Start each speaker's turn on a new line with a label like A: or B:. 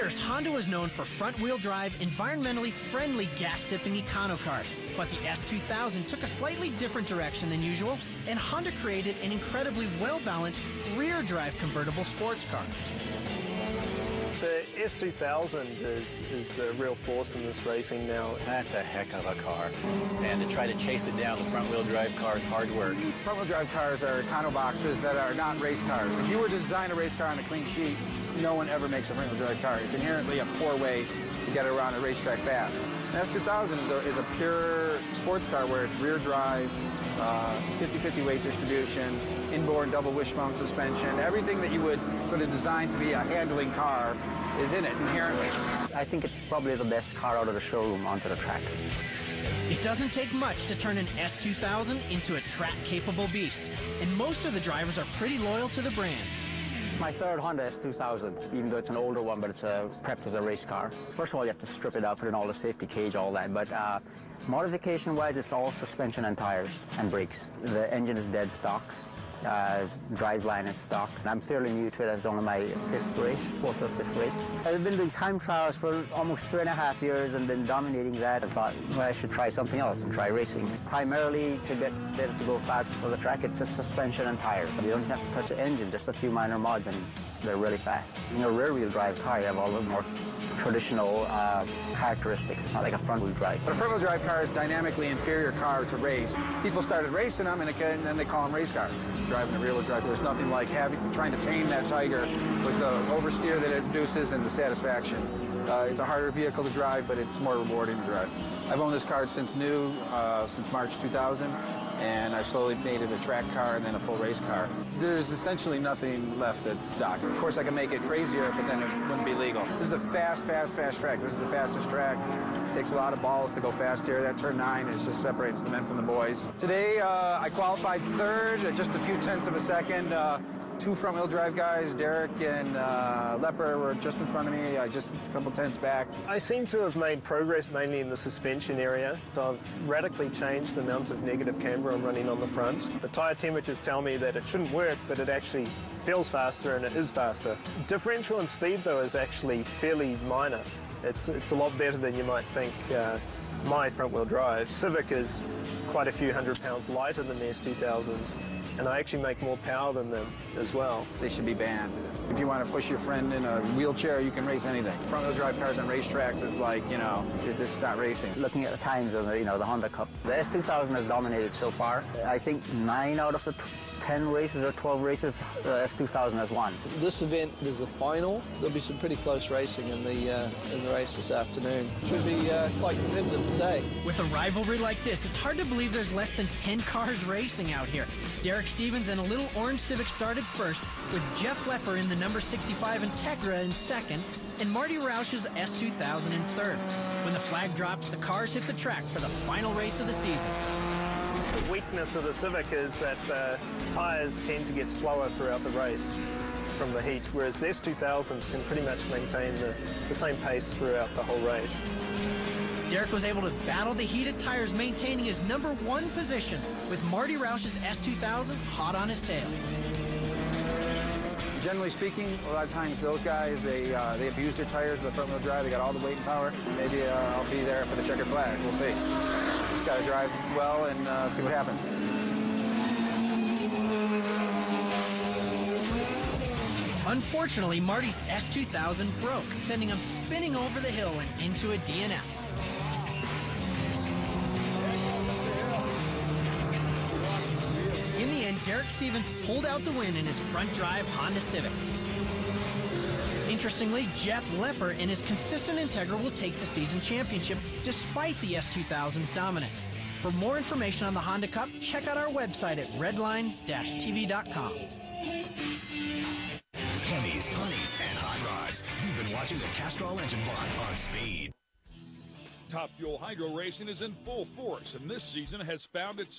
A: years, Honda was known for front-wheel drive, environmentally friendly gas-sipping econo cars. But the S2000 took a slightly different direction than usual, and Honda created an incredibly well-balanced rear-drive convertible sports car.
B: The S2000 is a real force in this racing now.
C: That's a heck of a car. And to try to chase it down, the front-wheel drive car is hard work.
D: Front-wheel drive cars are econo boxes that are not race cars. If you were to design a race car on a clean sheet, no one ever makes a front-wheel drive car. It's inherently a poor way to get around a racetrack fast. An S2000 is a pure sports car where it's rear drive, 50-50 weight distribution, inboard double wishbone suspension. Everything that you would sort of design to be a handling car is in it inherently.
E: I think it's probably the best car out of the showroom onto the track.
A: It doesn't take much to turn an S2000 into a track-capable beast, and most of the drivers are pretty loyal to the brand.
E: It's my third Honda S2000, even though it's an older one, but it's prepped as a race car. First of all, you have to strip it out, put in all the safety cage, all that, but modification-wise, it's all suspension and tires and brakes. The engine is dead stock. Driveline is stock. I'm fairly new to it. It's only my fourth or fifth race. I've been doing time trials for almost 3.5 years and been dominating that. I thought, well, I should try something else and try racing. Primarily to get it to go fast for the track, it's just suspension and tires. You don't have to touch the engine, just a few minor mods, and they're really fast. In a rear-wheel drive car, you have all the more traditional characteristics. It's not like a front-wheel drive.
D: But a front-wheel drive car is a dynamically inferior car to race. People started racing them, and then they call them race cars. Driving a rear-wheel drive, there's nothing like trying to tame that Tiger with the oversteer that it produces and the satisfaction. It's a harder vehicle to drive, but it's more rewarding to drive. I've owned this car since new, since March 2000, and I've slowly made it a track car and then a full race car. There's essentially nothing left that's stock. Of course, I can make it crazier, but then it wouldn't be legal. This is a fast track. This is the fastest track. It takes a lot of balls to go fast here. That turn 9 just separates the men from the boys. Today, I qualified third, just a few tenths of a second. Two front-wheel drive guys, Derek and Lepper, were just in front of me, just a couple tenths back.
B: I seem to have made progress mainly in the suspension area. So I've radically changed the amount of negative camber I'm running on the front. The tyre temperatures tell me that it shouldn't work, but it actually feels faster and it is faster. Differential in speed, though, is actually fairly minor. It's a lot better than you might think. My front-wheel drive Civic is quite a few hundred pounds lighter than the S2000s. And I actually make more power than them as well.
D: They should be banned. If you want to push your friend in a wheelchair, you can race anything. Front-wheel drive cars on racetracks is like, you know, it's not racing.
E: Looking at the times of the Honda Cup, the S2000 has dominated so far. I think 9 out of the 10 races or 12 races, the S2000 has won.
F: This event is the final. There'll be some pretty close racing in the race this afternoon. Should be quite competitive today.
A: With a rivalry like this, it's hard to believe there's less than 10 cars racing out here. Derek Stevens and a little orange Civic started first, with Jeff Lepper in the number 65 Integra in second, and Marty Roush's S2000 in third. When the flag drops, the cars hit the track for the final race of the season.
B: The weakness of the Civic is that the tyres tend to get slower throughout the race from the heat, whereas the S2000s can pretty much maintain the same pace throughout the whole race.
A: Derek was able to battle the heated tires, maintaining his number 1 position, with Marty Roush's S2000 hot on his tail.
D: Generally speaking, a lot of times those guys, they abuse their tires with the front-wheel drive. They got all the weight and power. Maybe I'll be there for the checkered flag. We'll see. Just got to drive well and see what happens.
A: Unfortunately, Marty's S2000 broke, sending him spinning over the hill and into a DNF. In the end, Derek Stevens pulled out the win in his front-drive Honda Civic. Interestingly, Jeff Lepper and his consistent Integra will take the season championship despite the S2000's dominance. For more information on the Honda Cup, check out our website at redline-tv.com.
G: Hemis, Honeys, and Hot Rods. You've been watching the Castrol Engine Block on Speed.
H: Top Fuel Hydro Racing is in full force, and this season has found itself